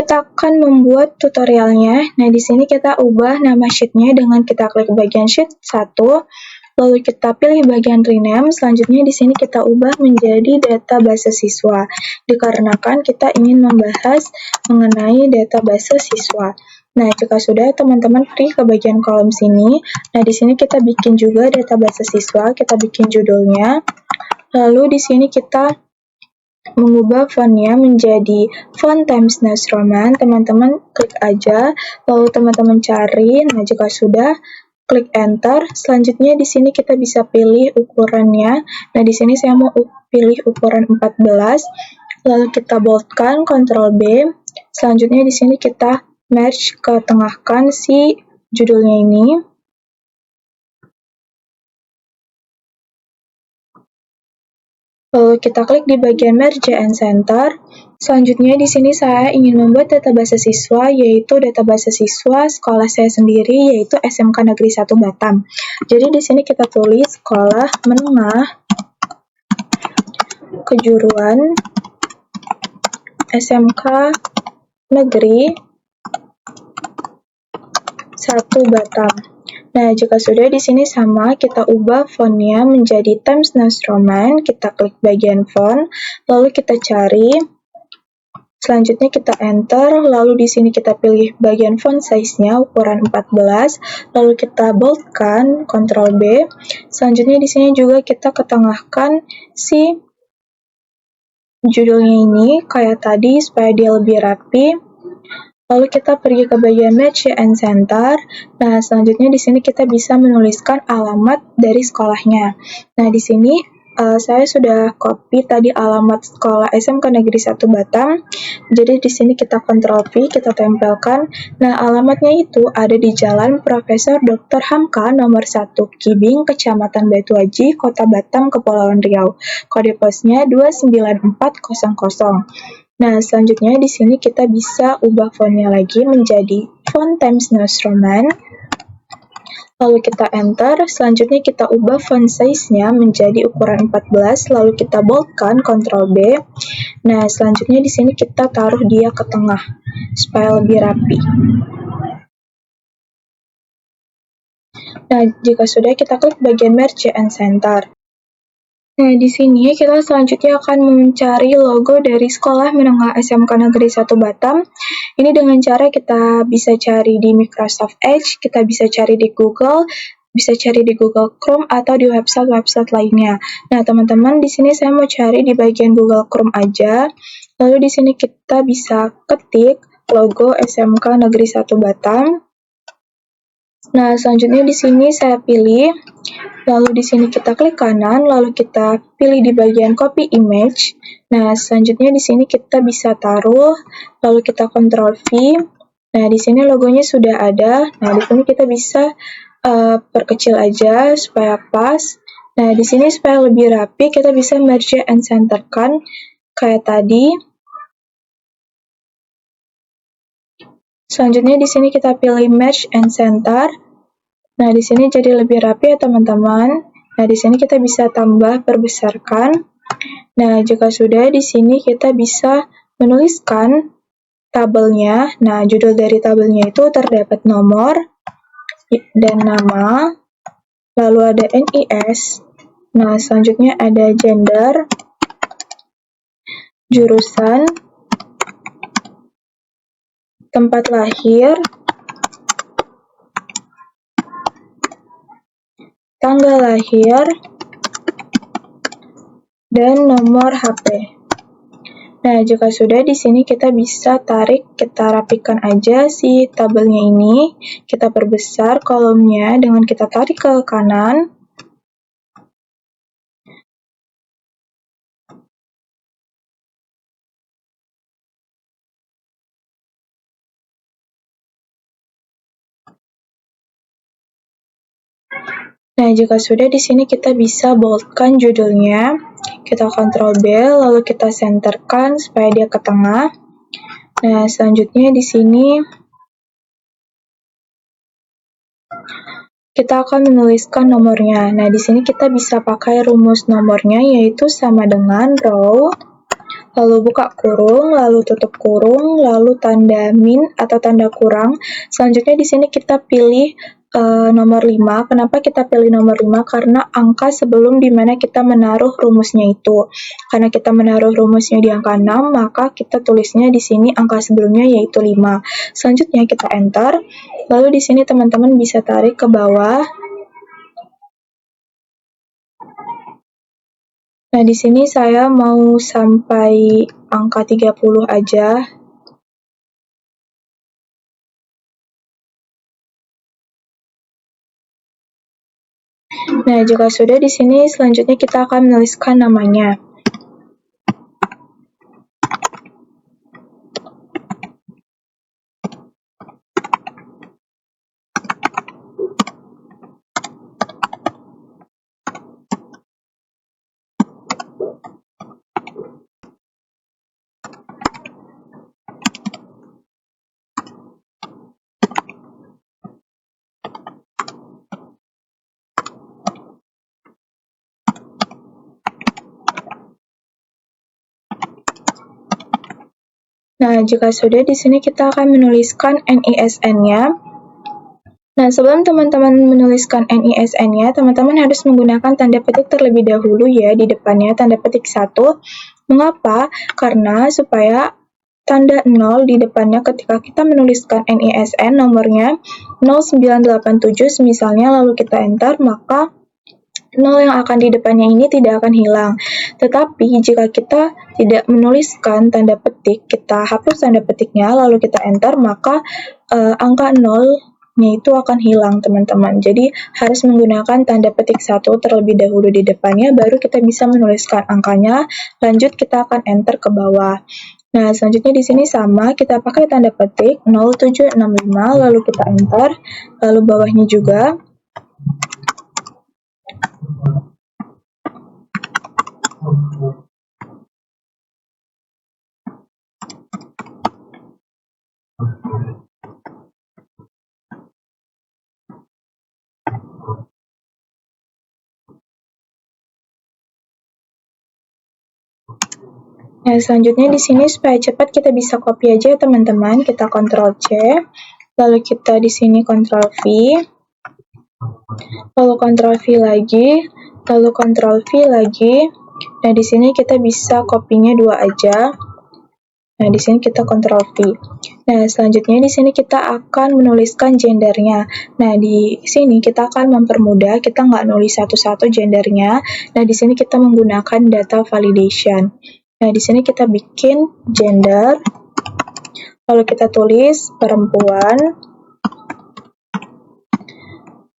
Kita akan membuat tutorialnya. Nah, di sini kita ubah nama sheet-nya dengan kita klik bagian sheet 1, lalu kita pilih bagian rename. Selanjutnya di sini kita ubah menjadi database siswa, dikarenakan kita ingin membahas mengenai database siswa. Nah, jika sudah, teman-teman klik ke bagian kolom sini. Nah, di sini kita bikin juga database siswa, kita bikin judulnya. Lalu di sini kita mengubah fontnya menjadi font Times New Roman. Teman-teman klik aja, lalu teman-teman cari. Nah, jika sudah, klik enter. Selanjutnya di sini kita bisa pilih ukurannya. Nah, di sini saya mau pilih ukuran 14. Lalu kita boldkan, Ctrl B. Selanjutnya di sini kita merge ke tengahkan si judulnya ini. Lalu kita klik di bagian Merge and Center. Selanjutnya di sini saya ingin membuat database siswa, yaitu database siswa sekolah saya sendiri, yaitu SMK Negeri 1 Batam. Jadi di sini kita tulis sekolah menengah kejuruan SMK Negeri 1 Batam. Nah, jika sudah, di sini sama, kita ubah fontnya menjadi Times New Roman, kita klik bagian font, lalu kita cari, selanjutnya kita enter, lalu di sini kita pilih bagian font size-nya, ukuran 14, lalu kita boldkan, Ctrl B, selanjutnya di sini juga kita ketengahkan si judulnya ini, kayak tadi, supaya dia lebih rapi. Lalu kita pergi ke bagian Merge and Center. Nah, selanjutnya di sini kita bisa menuliskan alamat dari sekolahnya. Nah, di sini saya sudah copy tadi alamat sekolah SMK Negeri 1 Batam. Jadi di sini kita Ctrl V, kita tempelkan. Nah, alamatnya itu ada di Jalan Profesor Dr. Hamka nomor 1 Kibing, Kecamatan Batu Aji, Kota Batam, Kepulauan Riau. Kode posnya 29400. Nah, selanjutnya di sini kita bisa ubah fontnya lagi menjadi font Times New Roman. Lalu kita enter, selanjutnya kita ubah font size-nya menjadi ukuran 14, lalu kita boldkan, Ctrl B. Nah, selanjutnya di sini kita taruh dia ke tengah, supaya lebih rapi. Nah, jika sudah, kita klik bagian Merge and Center. Nah, di sini kita selanjutnya akan mencari logo dari Sekolah Menengah SMK Negeri 1 Batam. Ini dengan cara kita bisa cari di Microsoft Edge, kita bisa cari di Google, bisa cari di Google Chrome atau di website-website lainnya. Nah, teman-teman, di sini saya mau cari di bagian Google Chrome aja. Lalu di sini kita bisa ketik logo SMK Negeri 1 Batam. Nah, selanjutnya di sini saya pilih, lalu di sini kita klik kanan, lalu kita pilih di bagian copy image. Nah, selanjutnya di sini kita bisa taruh, lalu kita Ctrl V. Nah, di sini logonya sudah ada. Nah, di sini kita bisa perkecil aja supaya pas. Nah, di sini supaya lebih rapi, kita bisa merge and centerkan kayak tadi. Selanjutnya di sini kita pilih Merge and Center. Nah, di sini jadi lebih rapi ya teman-teman. Nah, di sini kita bisa tambah perbesarkan. Nah, jika sudah, di sini kita bisa menuliskan tabelnya. Nah, judul dari tabelnya itu terdapat nomor dan nama. Lalu ada NIS. Nah, selanjutnya ada gender, jurusan, tempat lahir, tanggal lahir, dan nomor HP. Nah, jika sudah, di sini kita bisa tarik, kita rapikan aja si tabelnya ini. Kita perbesar kolomnya dengan kita tarik ke kanan. Nah, jika sudah, di sini kita bisa boldkan judulnya. Kita Ctrl B, lalu kita centerkan supaya dia ke tengah. Nah, selanjutnya di sini kita akan menuliskan nomornya. Nah, di sini kita bisa pakai rumus nomornya, yaitu sama dengan row lalu buka kurung, lalu tutup kurung, lalu tanda min atau tanda kurang. Selanjutnya di sini kita pilih nomor 5. Kenapa kita pilih nomor 5? Karena angka sebelum dimana kita menaruh rumusnya itu. Karena kita menaruh rumusnya di angka 6, maka kita tulisnya di sini angka sebelumnya yaitu 5. Selanjutnya kita enter. Lalu di sini teman-teman bisa tarik ke bawah. Nah, di sini saya mau sampai angka 30 aja. Nah, jika sudah di sini selanjutnya kita akan menuliskan namanya. Nah, jika sudah di sini kita akan menuliskan NISN-nya. Nah, sebelum teman-teman menuliskan NISN-nya, teman-teman harus menggunakan tanda petik terlebih dahulu ya di depannya, tanda petik 1. Mengapa? Karena supaya tanda 0 di depannya ketika kita menuliskan NISN nomornya 0987 misalnya lalu kita enter, maka 0 yang akan di depannya ini tidak akan hilang. Tetapi jika kita tidak menuliskan tanda petik, kita hapus tanda petiknya lalu kita enter, maka angka 0-nya itu akan hilang, teman-teman. Jadi harus menggunakan tanda petik 1 terlebih dahulu di depannya, baru kita bisa menuliskan angkanya. Lanjut kita akan enter ke bawah. Nah, selanjutnya di sini sama, kita pakai tanda petik 0765, lalu kita enter, lalu bawahnya juga. Nah, selanjutnya di sini supaya cepat kita bisa copy aja teman-teman, kita Ctrl C, lalu kita di sini Ctrl V, lalu Ctrl V lagi, lalu Ctrl V lagi. Nah, di sini kita bisa copy-nya 2 aja. Nah, di sini kita Ctrl V. Nah, selanjutnya di sini kita akan menuliskan gendernya. Nah, di sini kita akan mempermudah, kita nggak nulis satu-satu gendernya. Nah, di sini kita menggunakan data validation. Nah, di sini kita bikin gender, lalu kita tulis perempuan.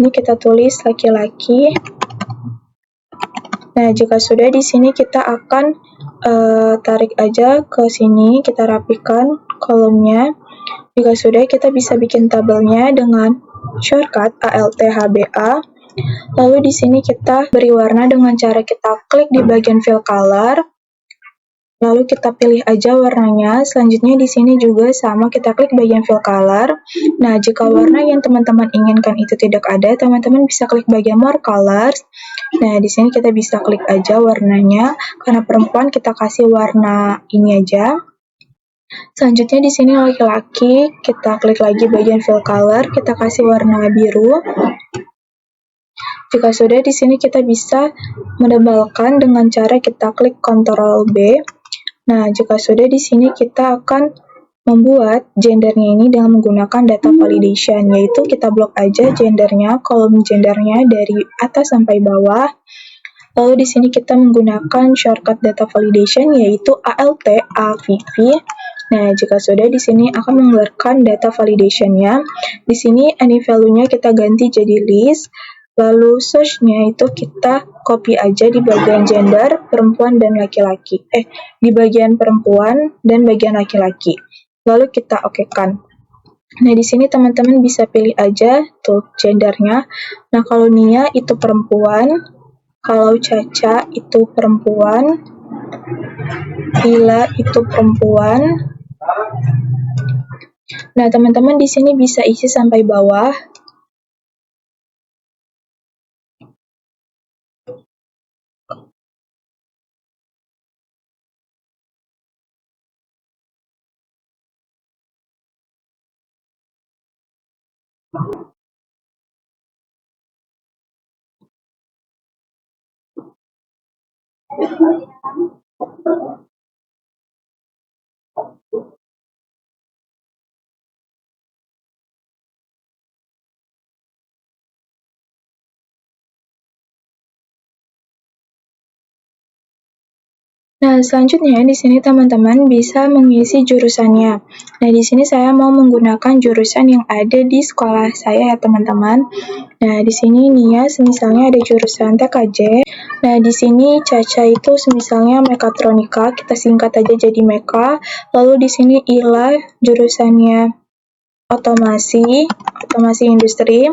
Ini kita tulis laki-laki. Nah, jika sudah di sini kita akan tarik aja ke sini, kita rapikan kolomnya. Jika sudah, kita bisa bikin tabelnya dengan shortcut ALT-HBA. Lalu di sini kita beri warna dengan cara kita klik di bagian fill color. Lalu kita pilih aja warnanya. Selanjutnya di sini juga sama, kita klik bagian fill color. Nah, jika warna yang teman-teman inginkan itu tidak ada, teman-teman bisa klik bagian more colors. Nah, di sini kita bisa klik aja warnanya. Karena perempuan kita kasih warna ini aja. Selanjutnya di sini laki-laki, kita klik lagi bagian fill color, kita kasih warna biru. Jika sudah di sini kita bisa menebalkan dengan cara kita klik Ctrl B. Nah, jika sudah di sini kita akan membuat gendernya ini dengan menggunakan data validation, yaitu kita blok aja gendernya, kolom gendernya dari atas sampai bawah. Lalu di sini kita menggunakan shortcut data validation yaitu ALT-AVV. Nah, jika sudah di sini akan mengeluarkan data validation-nya. Di sini any value-nya kita ganti jadi list. Lalu search-nya itu kita copy aja di bagian gender, perempuan dan laki-laki. Di bagian perempuan dan bagian laki-laki. Lalu kita okekan. Nah, di sini teman-teman bisa pilih aja tuh gendernya. Nah, kalau Nia itu perempuan, kalau Caca itu perempuan, Ila itu perempuan. Nah, teman-teman di sini bisa isi sampai bawah. Nah, selanjutnya di sini teman-teman bisa mengisi jurusannya. Nah, di sini saya mau menggunakan jurusan yang ada di sekolah saya ya, teman-teman. Nah, di sini Nia misalnya ada jurusan TKJ. Nah, di sini Caca itu misalnya mekatronika, kita singkat aja jadi Meka. Lalu di sini Ila jurusannya otomasi industri.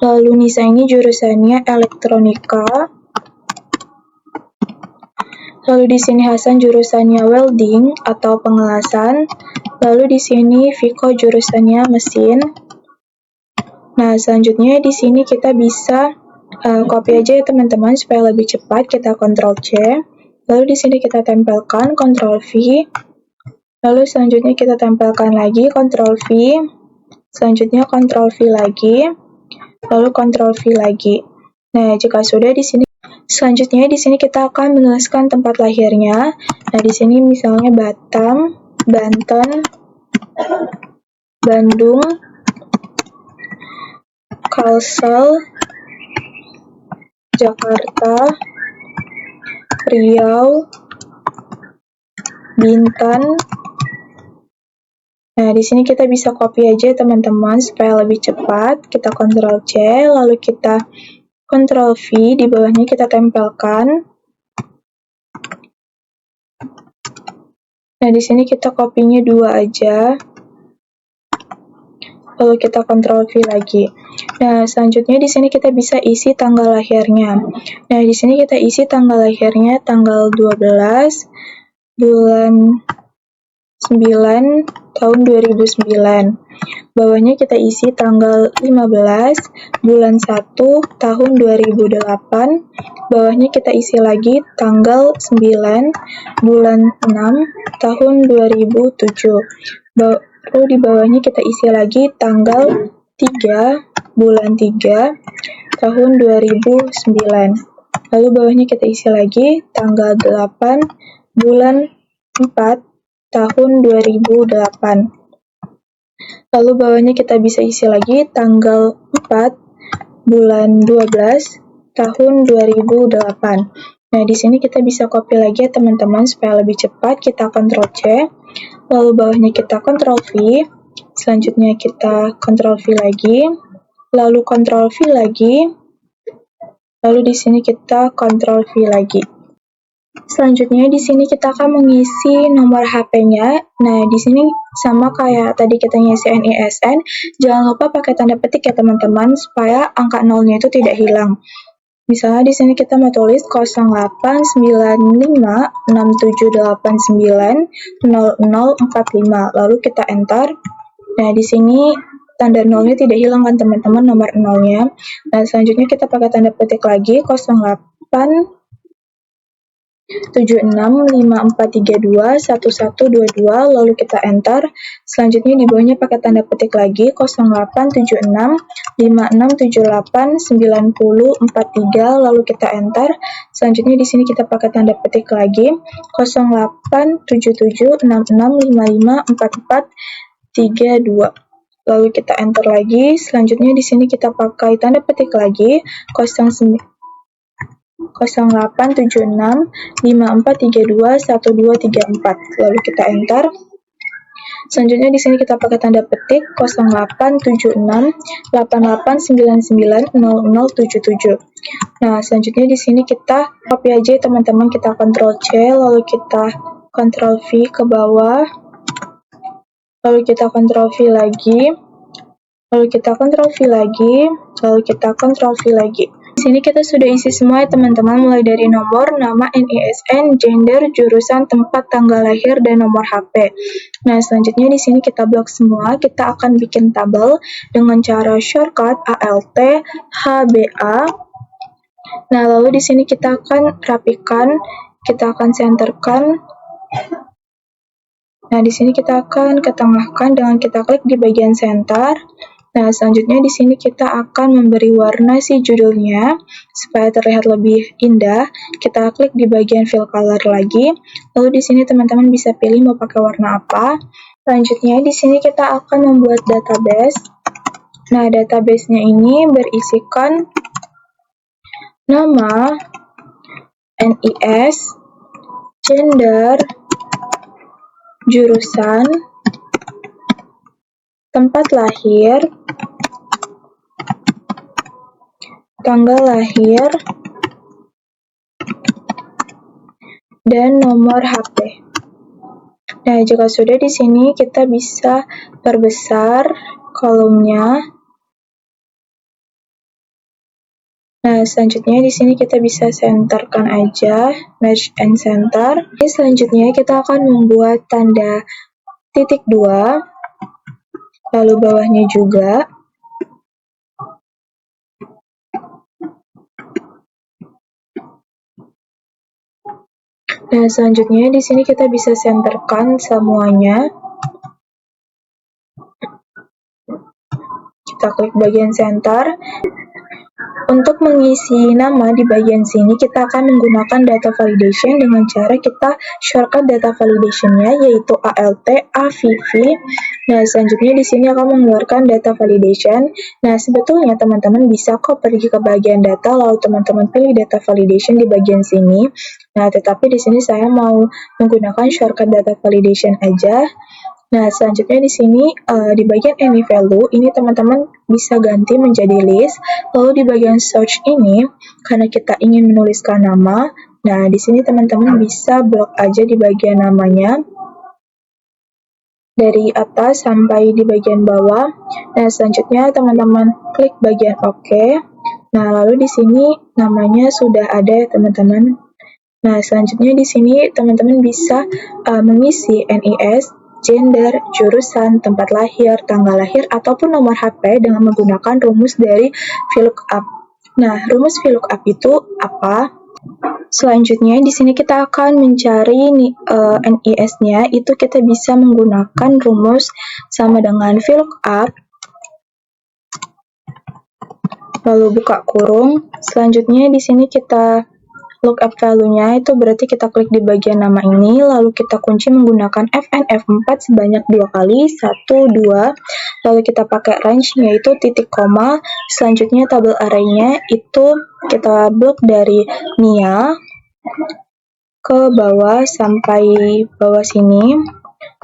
Lalu Nisa ini jurusannya elektronika. Lalu di sini Hasan jurusannya welding atau pengelasan. Lalu di sini Viko jurusannya mesin. Nah, selanjutnya di sini kita bisa copy aja ya teman-teman supaya lebih cepat. Kita Ctrl C. Lalu di sini kita tempelkan Ctrl V. Lalu selanjutnya kita tempelkan lagi Ctrl V. Selanjutnya Ctrl V lagi. Lalu Ctrl V lagi. Nah, jika sudah di sini selanjutnya di sini kita akan menuliskan tempat lahirnya. Nah, di sini misalnya Batam, Banten, Bandung, Kalsel, Jakarta, Riau, Bintan. Nah, di sini kita bisa copy aja teman-teman supaya lebih cepat. Kita Ctrl C, lalu kita Ctrl V, di bawahnya kita tempelkan. Nah, di sini kita copy-nya 2 aja. Lalu kita Ctrl V lagi. Nah, selanjutnya di sini kita bisa isi tanggal lahirnya. Nah, di sini kita isi tanggal lahirnya tanggal 12 bulan 9 tahun 2009. Bawahnya kita isi tanggal 15 bulan 1 tahun 2008. Bawahnya kita isi lagi tanggal 9 bulan 6 tahun 2007. Lalu di bawahnya kita isi lagi tanggal 3 bulan 3 tahun 2009. Lalu bawahnya kita isi lagi tanggal 8 bulan 4 tahun 2008. Lalu bawahnya kita bisa isi lagi tanggal 4 bulan 12 tahun 2008. Nah, di sini kita bisa copy lagi ya teman-teman supaya lebih cepat. Kita Ctrl C, lalu bawahnya kita Ctrl V, selanjutnya kita Ctrl V lagi, lalu Ctrl V lagi, lalu di sini kita Ctrl V lagi. Selanjutnya di sini kita akan mengisi nomor HP-nya. Nah, di sini sama kayak tadi kita ngisi NISN, jangan lupa pakai tanda petik ya teman-teman supaya angka nolnya itu tidak hilang. Misalnya di sini kita mau tulis 089567890045, lalu kita enter. Nah, di sini tanda nolnya tidak hilang kan teman-teman, nomor nolnya. Nah, selanjutnya kita pakai tanda petik lagi 08 7654321122, lalu kita enter. Selanjutnya di bawahnya pakai tanda petik lagi 087656789043, lalu kita enter. Selanjutnya di sini kita pakai tanda petik lagi 087766554432, lalu kita enter lagi. Selanjutnya di sini kita pakai tanda petik lagi 087654321234, lalu kita enter. Selanjutnya di sini kita pakai tanda petik 087688990077. Nah, selanjutnya di sini kita copy aja teman-teman, kita Ctrl C, lalu kita Ctrl V ke bawah, lalu kita Ctrl V lagi, lalu kita Ctrl V lagi, lalu kita Ctrl V lagi. Di sini kita sudah isi semua ya teman-teman, mulai dari nomor, nama, NISN, gender, jurusan, tempat, tanggal lahir, dan nomor HP. Nah, selanjutnya di sini kita blok semua. Kita akan bikin tabel dengan cara shortcut ALT HBA. Nah, lalu di sini kita akan rapikan, kita akan centerkan. Nah, di sini kita akan ketengahkan dengan kita klik di bagian center. Nah, selanjutnya di sini kita akan memberi warna si judulnya supaya terlihat lebih indah. Kita klik di bagian fill color lagi. Lalu di sini teman-teman bisa pilih mau pakai warna apa. Selanjutnya di sini kita akan membuat database. Nah, database-nya ini berisikan nama, NIS, gender, jurusan, tempat lahir, tanggal lahir, dan nomor HP. Nah, jika sudah di sini kita bisa perbesar kolomnya. Nah, selanjutnya di sini kita bisa centerkan aja, merge and center. Selanjutnya kita akan membuat tanda titik 2, lalu bawahnya juga. Nah, selanjutnya di sini kita bisa centerkan semuanya. Kita klik bagian center. Untuk mengisi nama di bagian sini, kita akan menggunakan data validation dengan cara kita shortcut data validation-nya, yaitu ALT, AVV. Nah, selanjutnya di sini akan mengeluarkan data validation. Nah, sebetulnya teman-teman bisa kok pergi ke bagian data, lalu teman-teman pilih data validation di bagian sini. Nah, tetapi di sini saya mau menggunakan shortcut data validation aja. Nah, selanjutnya di sini di bagian any value ini teman-teman bisa ganti menjadi list. Lalu di bagian search ini karena kita ingin menuliskan nama, nah di sini teman-teman bisa blok aja di bagian namanya dari atas sampai di bagian bawah. Nah, selanjutnya teman-teman klik bagian OK. Nah, lalu di sini namanya sudah ada ya teman-teman. Nah, selanjutnya di sini teman-teman bisa mengisi NIS, gender, jurusan, tempat lahir, tanggal lahir, ataupun nomor HP dengan menggunakan rumus dari VLOOKUP. Nah, rumus VLOOKUP itu apa? Selanjutnya, di sini kita akan mencari NIS-nya, itu kita bisa menggunakan rumus sama dengan VLOOKUP, lalu buka kurung. Selanjutnya, di sini kita lookup value-nya, itu berarti kita klik di bagian nama ini, lalu kita kunci menggunakan FN F4 sebanyak 2 kali, 1, 2, lalu kita pakai range, yaitu titik koma. Selanjutnya tabel array-nya itu kita blok dari NIA ke bawah sampai bawah sini,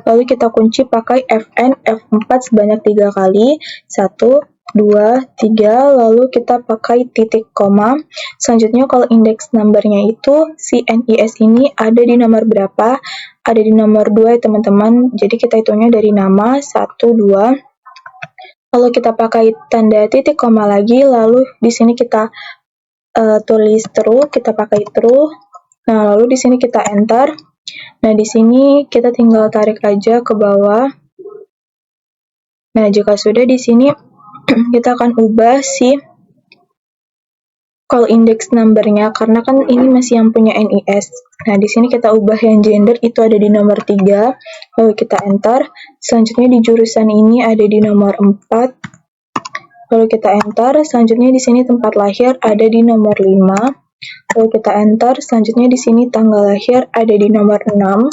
lalu kita kunci pakai FN F4 sebanyak 3 kali, 1, 2, 3, lalu kita pakai titik koma. Selanjutnya kalau index number-nya itu si NIS ini ada di nomor berapa? Ada di nomor 2 ya teman-teman. Jadi kita hitungnya dari nama 1, 2. Lalu kita pakai tanda titik koma lagi, lalu di sini kita tulis true, kita pakai true. Nah, lalu di sini kita enter. Nah, di sini kita tinggal tarik aja ke bawah. Nah, jika sudah di sini kita akan ubah si call index number-nya karena kan ini masih yang punya NIS. Nah, di sini kita ubah yang gender itu ada di nomor 3, lalu kita enter. Selanjutnya di jurusan ini ada di nomor 4, lalu kita enter. Selanjutnya di sini tempat lahir ada di nomor 5, lalu kita enter. Selanjutnya di sini tanggal lahir ada di nomor 6.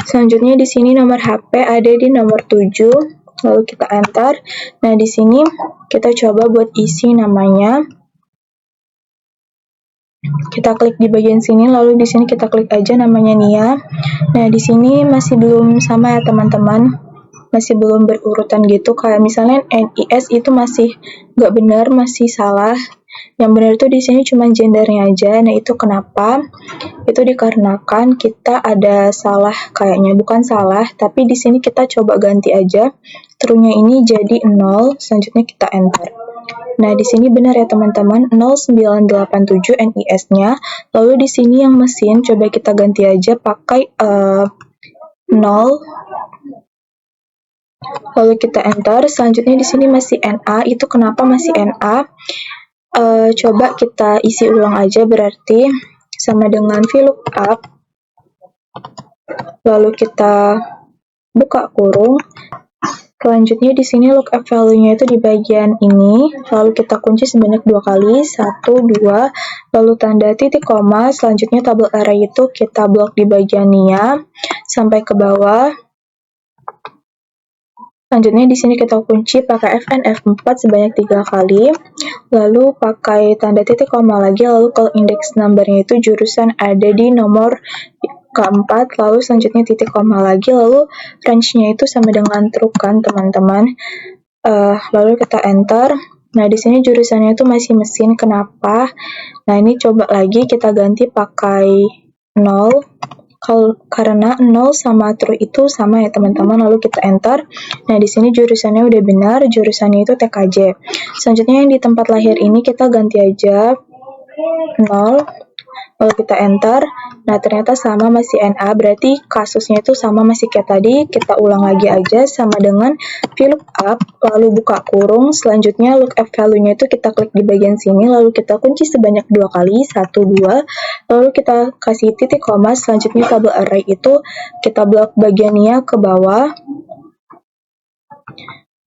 Selanjutnya di sini nomor HP ada di nomor 7. Lalu kita enter. Nah, di sini kita coba buat isi namanya. Kita klik di bagian sini, lalu di sini kita klik aja namanya Nia. Nah, di sini masih belum sama ya teman-teman. Masih belum berurutan gitu. Kayak misalnya NIS itu masih nggak benar, masih salah. Yang benar itu di sini cuma gendernya aja. Nah, itu kenapa? Itu dikarenakan kita ada salah, kayaknya bukan salah, tapi di sini kita coba ganti aja. True-nya ini jadi 0, selanjutnya kita enter. Nah, di sini benar ya teman-teman, 0987 NIS-nya. Lalu di sini yang mesin coba kita ganti aja pakai 0. Lalu kita enter. Selanjutnya di sini masih NA. Itu kenapa masih NA? Coba kita isi ulang aja, berarti sama dengan VLOOKUP. Lalu kita buka kurung. Selanjutnya di sini lookup value-nya itu di bagian ini, lalu kita kunci sebanyak 2 kali, 1, 2, lalu tanda titik koma, selanjutnya tabel array itu kita blok di bagian nia, sampai ke bawah. Selanjutnya di sini kita kunci pakai Fn F4 sebanyak 3 kali, lalu pakai tanda titik koma lagi, lalu kalau index number-nya itu jurusan ada di nomor keempat, lalu selanjutnya titik koma lagi, lalu range-nya itu sama dengan true kan teman-teman. Lalu kita enter. Nah di sini jurusannya itu masih mesin, kenapa? Nah ini coba lagi kita ganti pakai 0, karena 0 sama true itu sama ya teman-teman, lalu kita enter. Nah di sini jurusannya udah benar, jurusannya itu TKJ. Selanjutnya yang di tempat lahir ini kita ganti aja 0, lalu kita enter. Nah ternyata sama masih NA, berarti kasusnya itu sama masih kayak tadi. Kita ulang lagi aja sama dengan VLOOKUP, lalu buka kurung, selanjutnya lookup value-nya itu kita klik di bagian sini, lalu kita kunci sebanyak 2 kali, 1, 2, lalu kita kasih titik koma, selanjutnya tabel array itu kita blok bagiannya ke bawah.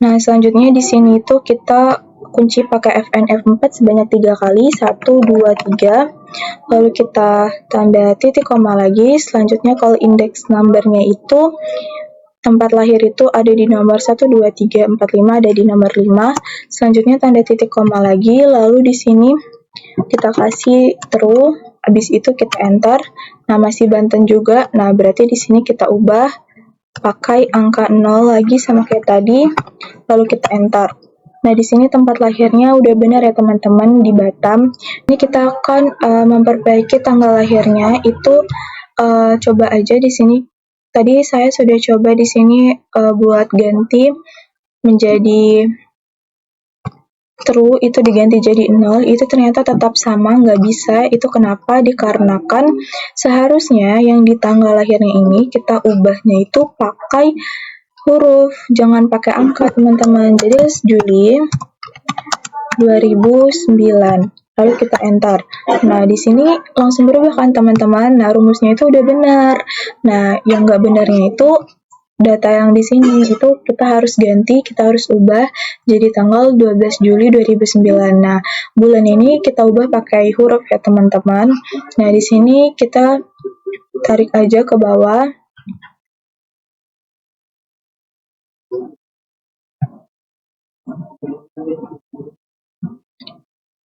Nah selanjutnya di sini itu kita kunci pakai Fn F4 sebanyak 3 kali, 1, 2, 3, lalu kita tanda titik koma lagi, selanjutnya kalau index number-nya itu tempat lahir itu ada di nomor 1, 2, 3, 4, 5, ada di nomor 5, selanjutnya tanda titik koma lagi, lalu di sini kita kasih true, habis itu kita enter. Nah masih Banten juga, nah berarti di sini kita ubah pakai angka 0 lagi sama kayak tadi, lalu kita enter. Nah, di sini tempat lahirnya udah benar ya teman-teman, di Batam. Ini kita akan memperbaiki tanggal lahirnya itu coba aja di sini. Tadi saya sudah coba di sini buat ganti menjadi true, itu diganti jadi 0, itu ternyata tetap sama, nggak bisa. Itu kenapa? Dikarenakan seharusnya yang di tanggal lahirnya ini kita ubahnya itu pakai huruf, jangan pakai angka teman-teman. Jadi Juli 2009, lalu kita enter. Nah di sini langsung berubah kan teman-teman. Nah rumusnya itu udah benar. Nah yang nggak benarnya itu data yang di sini itu kita harus ganti, kita harus ubah jadi tanggal 12 Juli 2009. Nah bulan ini kita ubah pakai huruf ya teman-teman. Nah di sini kita tarik aja ke bawah.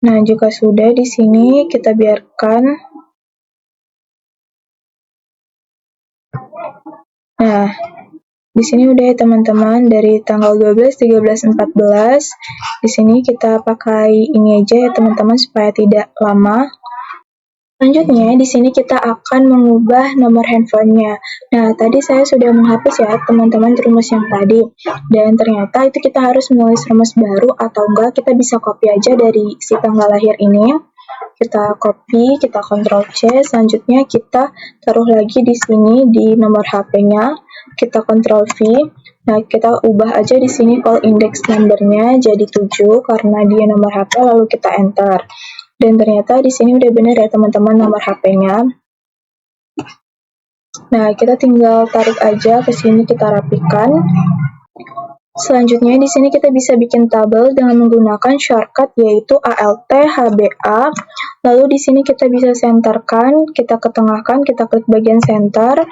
Nah, jika sudah di sini kita biarkan. Nah, di sini udah ya teman-teman, dari tanggal 12, 13, 14. Di sini kita pakai ini aja ya teman-teman supaya tidak lama. Selanjutnya, di sini kita akan mengubah nomor handphonenya. Nah, tadi saya sudah menghapus ya teman-teman rumus yang tadi. Dan ternyata itu kita harus menulis rumus baru atau enggak, kita bisa copy aja dari si tanggal lahir ini. Kita copy, kita Ctrl C, selanjutnya kita taruh lagi di sini di nomor HP-nya. Kita Ctrl V. Nah, kita ubah aja di sini call index number-nya jadi 7 karena dia nomor HP, lalu kita enter. Dan ternyata di sini udah benar ya teman-teman nomor HP-nya. Nah, kita tinggal tarik aja ke sini, kita rapikan. Selanjutnya di sini kita bisa bikin tabel dengan menggunakan shortcut yaitu Alt HBA. Lalu di sini kita bisa senterkan, kita ketengahkan, kita klik bagian center.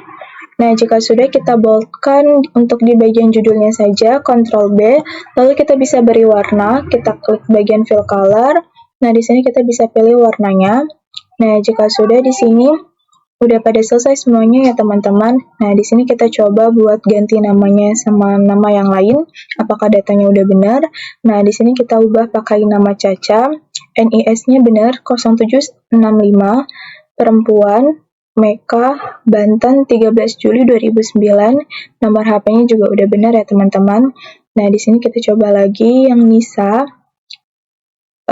Nah, jika sudah kita boldkan untuk di bagian judulnya saja, Ctrl B. Lalu kita bisa beri warna, kita klik bagian fill color. Nah, di sini kita bisa pilih warnanya. Nah, jika sudah di sini udah pada selesai semuanya ya teman-teman. Nah, di sini kita coba buat ganti namanya sama nama yang lain. Apakah datanya udah benar? Nah, di sini kita ubah pakai nama Caca. NIS-nya benar 0765, perempuan, Meka, Banten, 13 Juli 2009. Nomor HP-nya juga udah benar ya teman-teman. Nah, di sini kita coba lagi yang Nisa.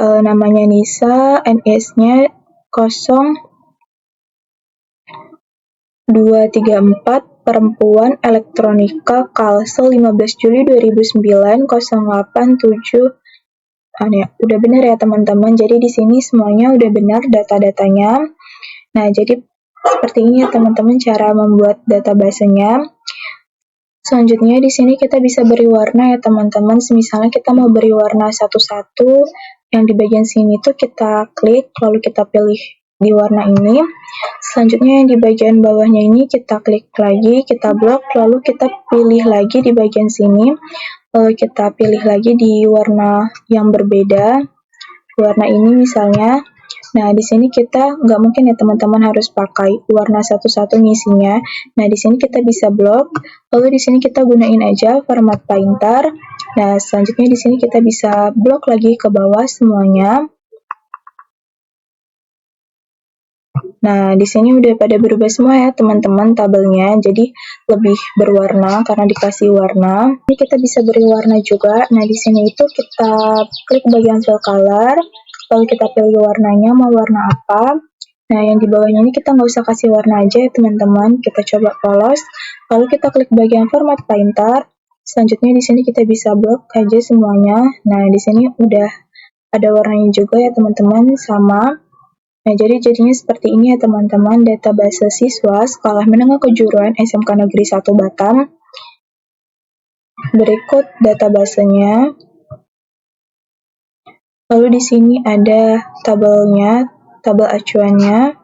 Namanya Nisa, NIS-nya 0234, perempuan, elektronika, Kalsel, 15 Juli 2009, 087. Ya, udah benar ya teman-teman. Jadi di sini semuanya udah benar data-datanya. Nah, jadi seperti ini ya teman-teman cara membuat database-nya. Selanjutnya di sini kita bisa beri warna ya teman-teman. Misalnya kita mau beri warna satu-satu, yang di bagian sini tuh kita klik, lalu kita pilih di warna ini. Selanjutnya yang di bagian bawahnya ini kita klik lagi, kita blok, lalu kita pilih lagi di bagian sini, lalu kita pilih lagi di warna yang berbeda, warna ini misalnya. Nah, di sini kita nggak mungkin ya teman-teman harus pakai warna satu-satu ngisinya. Nah, di sini kita bisa blok, lalu di sini kita gunain aja format painter. Nah, selanjutnya di sini kita bisa blok lagi ke bawah semuanya. Nah, di sini udah pada berubah semua ya teman-teman tabelnya, jadi lebih berwarna karena dikasih warna. Ini kita bisa beri warna juga. Nah, di sini itu kita klik bagian fill color, lalu kita pilih warnanya mau warna apa. Nah, yang di bawahnya ini kita nggak usah kasih warna aja ya teman-teman, kita coba polos, lalu kita klik bagian format painter. Selanjutnya di sini kita bisa blok aja semuanya. Nah, di sini udah ada warnanya juga ya teman-teman, sama. Nah, jadinya seperti ini ya teman-teman, database siswa Sekolah Menengah Kejuruan SMK Negeri 1 Batam. Berikut databasenya. Lalu di sini ada tabelnya, tabel acuannya.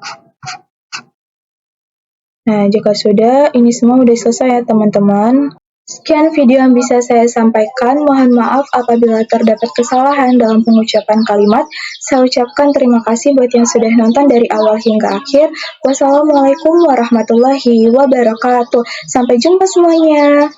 Nah, jika sudah, ini semua udah selesai ya teman-teman. Sekian video yang bisa saya sampaikan. Mohon maaf apabila terdapat kesalahan dalam pengucapan kalimat. Saya ucapkan terima kasih buat yang sudah nonton dari awal hingga akhir. Wassalamualaikum warahmatullahi wabarakatuh. Sampai jumpa semuanya.